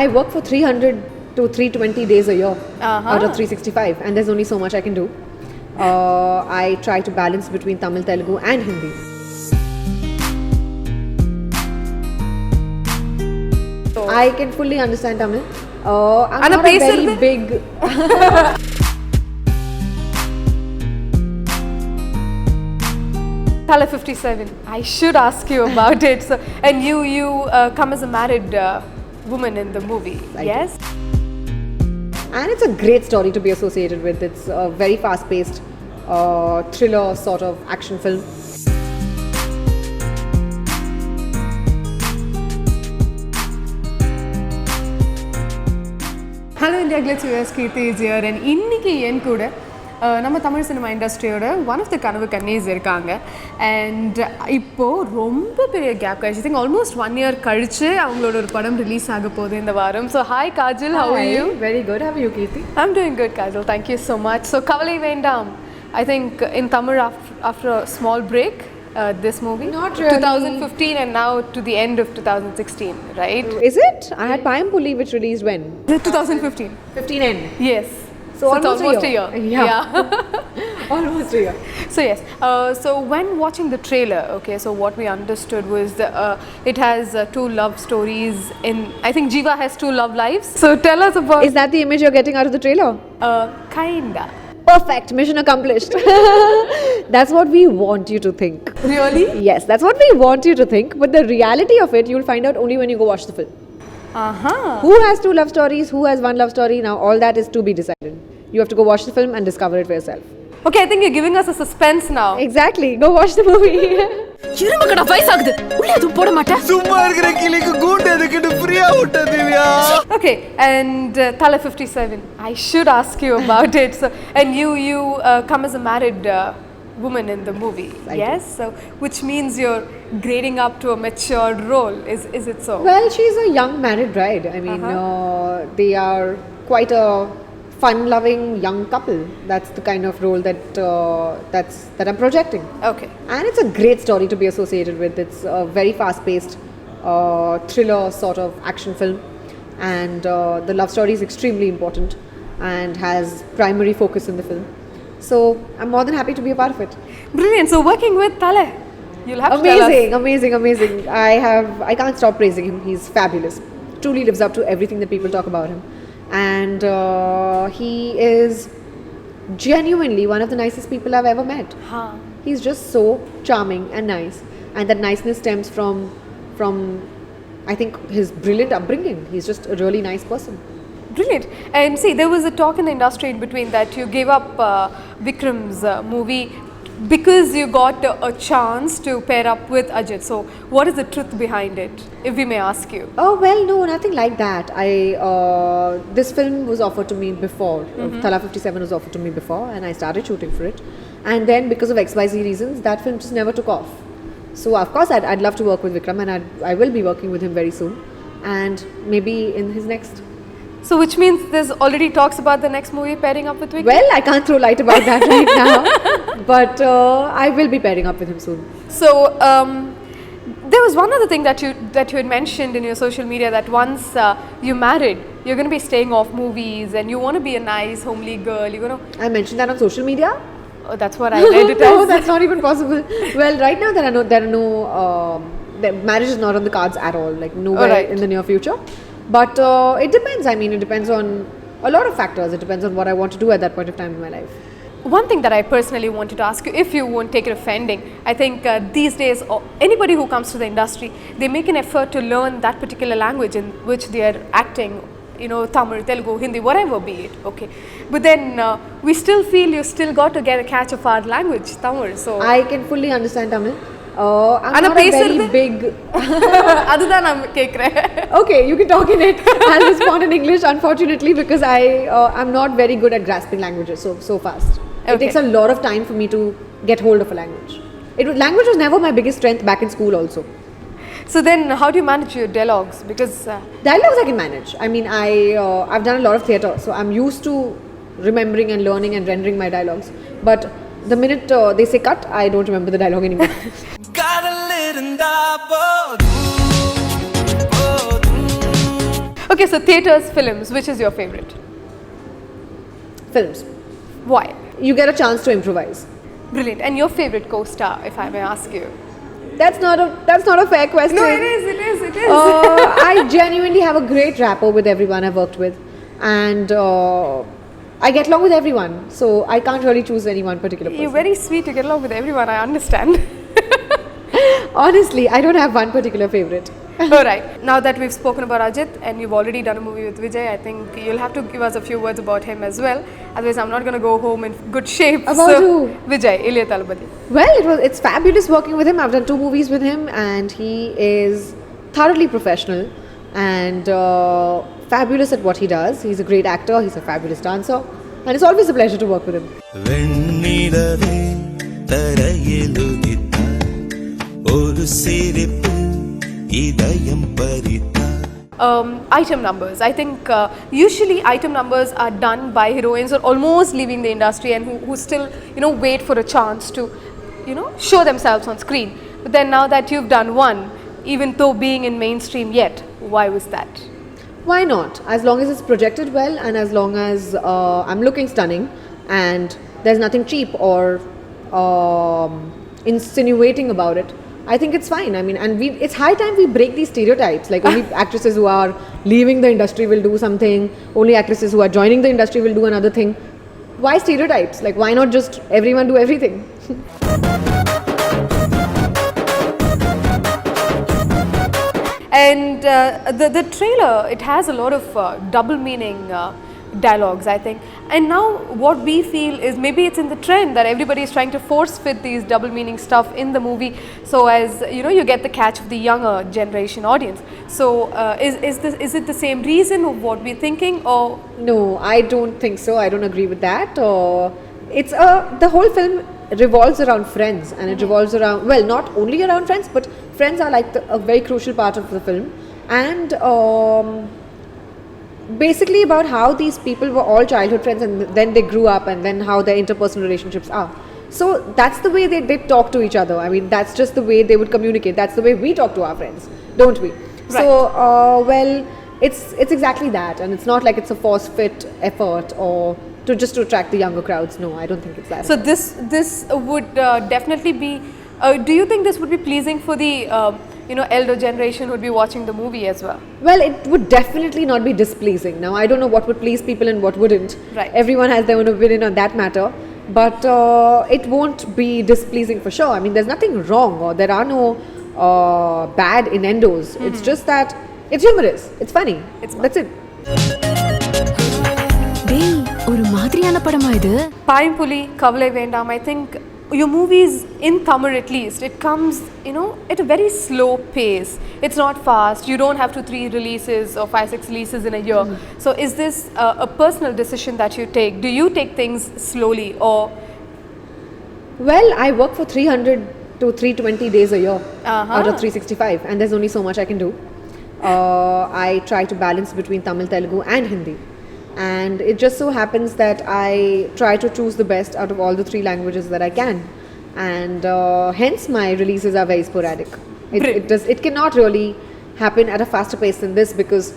I work for 300 to 320 days a year out of 365, and there's only so much I can do. I try to balance between Tamil, Telugu and Hindi. I can fully understand Tamil. I'm not a very big... Thala 57. I should ask you about it. So, and you come as a married woman in the movie, yes? And it's a great story to be associated with. It's a very fast-paced thriller sort of action film. Hello IndiaGlitz US Kirti is here, and இன்னைக்கு என் கூட நம்ம Tamil cinema இண்டஸ்ட்ரியோட one of the கனவு கன்னிஸ் இருக்காங்க. And இப்போது ரொம்ப பெரிய கேப் கழிச்சு, திங்க் ஆல்மோஸ்ட் 1 year கழிச்சு அவங்களோட ஒரு படம் ரிலீஸ் ஆக போகுது இந்த வாரம். So hi Kajal, how are you? Very good. How are you, Kirti? I'm doing good, Kajal. Thank you so much. So Kavalai Vendam, I think in Tamil after a small break, this movie? Not really. 2015 and now to the end of 2016, right? Is it? I had Payam-Pulli, which released when? 2015. 15 end. Yes. So almost a year. Yeah. Almost a year. So yes. So when watching the trailer, okay, so what we understood was it has 2 love stories in, I think Jiva has 2 love lives. So tell us about... Is that the image you're getting out of the trailer? Kinda. Perfect. Mission accomplished. That's what we want you to think. Really? Yes, that's what we want you to think. But the reality of it, you'll find out only when you go watch the film. Who has 2 love stories? Who has 1 love story? Now all that is to be decided. You have to go watch the film and discover it for yourself. Okay, I think you're giving us a suspense now. Exactly. Go watch the movie. இருமகடா வயசாகுது உள்ள அது போட மாட்டேன் சும்மா இருக்கிற கிளிக்கு கூண்டு எதுக்கிட்டு ஃப்ரீயா விட்ட Divya. Okay, and Thala 57. I should ask you about it. So, and you come as a married woman in the movie, yes? So, which means you're grading up to a mature role. Is it so? Well, she's a young married bride. I mean, they are quite a fun-loving young couple. That's the kind of role that I'm projecting. Okay. And it's a great story to be associated with. It's a very fast-paced thriller sort of action film, and the love story is extremely important and has primary focus in the film. So I'm more than happy to be a part of it. Brilliant. So working with Thala, you'll have to tell us. Amazing. I can't stop praising him. He's fabulous. Truly lives up to everything that people talk about him. And he is genuinely one of the nicest people I've ever met. He's just so charming and nice, and that niceness stems from I think his brilliant upbringing. He's just a really nice person. Brilliant. And see, there was a talk in the industry in between that you gave up Vikram's movie because you got a chance to pair up with Ajith. So what is the truth behind it, if we may ask you? Oh well, no, nothing like that. This film was offered to me before. Thala 57 was offered to me before, and I started shooting for it. And then because of XYZ reasons, that film just never took off. So of course I'd love to work with Vikram, and I will be working with him very soon, and maybe in his next. So which means there's already talks about the next movie pairing up with Vikram? Well, I can't throw light about that right now, but I will be pairing up with him soon. So there was one other thing that you had mentioned in your social media, that once you're married, you're going to be staying off movies and you want to be a nice homely girl. You're going to... I mentioned that on social media? Oh, that's what I read it as. No, that's not even possible. Well, right now there are no marriage is not on the cards at all, like nowhere in the near future. But it depends. I mean, it depends on a lot of factors. It depends on what I want to do at that point of time in my life. One thing that I personally wanted to ask you, if you won't take it offending, I think these days anybody who comes to the industry, they make an effort to learn that particular language in which they are acting, you know, Tamil, Telugu, Hindi, whatever be it, okay. But then we still feel you still got to get a catch of our language, Tamil. So I can fully understand Tamil. I'm not a very big... அதுதான் நான் கேக்குறேன். Okay, you can talk in it. I'll respond in English, unfortunately, because I'm not very good at grasping languages so fast. It takes a lot of time for me to get hold of a language. Language was never my biggest strength back in school also. So then how do you manage your dialogues? Because dialogues I can manage. I mean, I've done a lot of theatre, so I'm used to remembering and learning and rendering my dialogues. But the minute they say cut, I don't remember the dialogue anymore. Okay, so theatres, films, which is your favorite? Films. Why? You get a chance to improvise. Brilliant. And your favorite co-star, if I may ask you? That's not a fair question. No, it is. I genuinely have a great rapport with everyone I've worked with, and I get along with everyone. So I can't really choose any one particular person. You're very sweet to get along with everyone, I understand. Honestly, I don't have one particular favorite. Alright, now that we've spoken about Ajith and you've already done a movie with Vijay, I think you'll have to give us a few words about him as well. Otherwise, I'm not going to go home in good shape. About who? Vijay, Ilya Talabadi. Well, it's fabulous working with him. I've done 2 movies with him, and he is thoroughly professional and fabulous at what he does. He's a great actor, he's a fabulous dancer, and it's always a pleasure to work with him. Item numbers. I think usually item numbers are done by heroines who are almost leaving the industry and who still wait for a chance to show themselves on screen. But then now that you've done one, even though being in mainstream yet, why was that? Why not? As long as it's projected well, and as long as I'm looking stunning and there's nothing cheap or insinuating about it, I think it's fine. I mean, and it's high time we break these stereotypes. Like only actresses who are leaving the industry will do something. Only actresses who are joining the industry will do another thing. Why stereotypes? Like why not just everyone do everything? And the trailer, it has a lot of double meaning dialogues, I think. And now what we feel is maybe it's in the trend that everybody is trying to force fit these double meaning stuff in the movie, so as you get the catch of the younger generation audience. So is it the same reason of what we're thinking, or? No, I don't think so. I don't agree with that. It's the whole film revolves around friends, and it revolves around, well, not only around friends, but friends are like a very crucial part of the film, and basically about how these people were all childhood friends and then they grew up, and then how their interpersonal relationships are. So that's the way they talk to each other. I mean, that's just the way they would communicate. That's the way we talk to our friends, don't we? Right. So, well, it's exactly that, and it's not like it's a force-fit effort or just to attract the younger crowds. No, I don't think it's that. So this would definitely be. Do you think this would be pleasing for the elder generation who would be watching the movie as well? Well, it would definitely not be displeasing. Now, I don't know what would please people and what wouldn't. Right. Everyone has their own opinion on that matter. But it won't be displeasing for sure. I mean, there's nothing wrong, or there are no bad innuendos. Mm-hmm. It's just that it's humorous. It's funny. That's it. ஒரு மாதிரியான படமா இது? Paimpuli, Kavalai Vendam, I think your movies in Tamil at least, it comes, at a very slow pace. It's not fast. You don't have 2-3 releases or 5-6 releases in a year. Mm-hmm. So is this a personal decision that you take? Do you take things slowly, or? Well, I work for 300 to 320 days a year out of 365, and there's only so much I can do. I try to balance between Tamil, Telugu and Hindi. And it just so happens that I try to choose the best out of all the 3 languages that I can, and hence my releases are very sporadic. It cannot really happen at a faster pace than this, because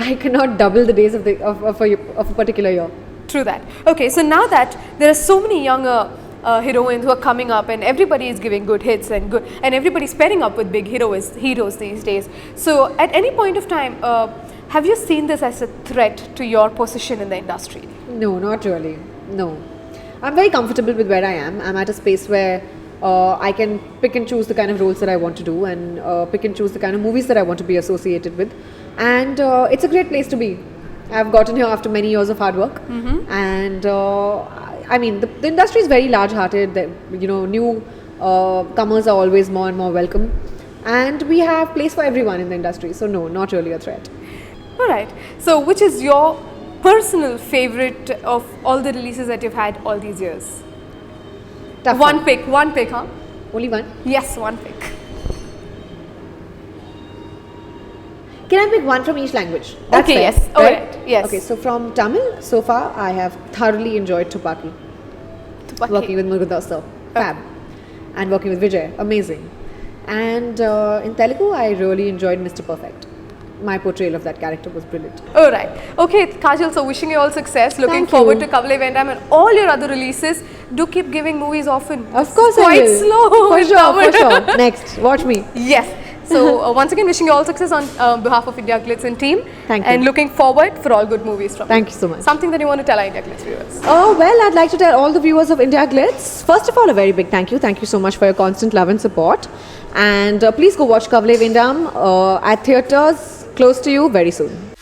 I cannot double the days of a particular year. True that. Okay, so now that there are so many younger heroines who are coming up, and everybody is giving good hits and everybody's pairing up with big heroes these days. So at any point of time, have you seen this as a threat to your position in the industry? No, not really. No. I'm very comfortable with where I am. I'm at a space where I can pick and choose the kind of roles that I want to do, and pick and choose the kind of movies that I want to be associated with. And it's a great place to be. I've gotten here after many years of hard work. Mm-hmm. And I mean, the industry is very large-hearted. New comers are always more and more welcome. And we have place for everyone in the industry. So no, not really a threat. Alright, so which is your personal favorite of all the releases that you've had all these years? Tough one pick, huh? Only one? Yes, one pick. Can I pick one from each language? That's okay, fair, yes. Right? Alright, yes. Okay, so from Tamil, so far I have thoroughly enjoyed Tupaki. Working with Murugadoss sir, fab. And working with Vijay, amazing. And in Telugu, I really enjoyed Mr. Perfect. my portrayal of that character was brilliant. All right. Okay, Kajal, so wishing you all success. Looking Thank forward you. to Kavalai Vendam and all your other releases. Do keep giving movies often. Of course, Quite I will. slow. For in sure, Tamil. for sure. Next, watch me. Yes. So once again, wishing you all success on behalf of IndiaGlitz and team. Thank you. And looking forward for all good movies from Thank you so much. Something that you want to tell our IndiaGlitz viewers. Oh, well, I'd like to tell all the viewers of India Glitz, first of all, a very big thank you. Thank you so much for your constant love and support. And please go watch Kavalai Vendam at theatres close to you very soon.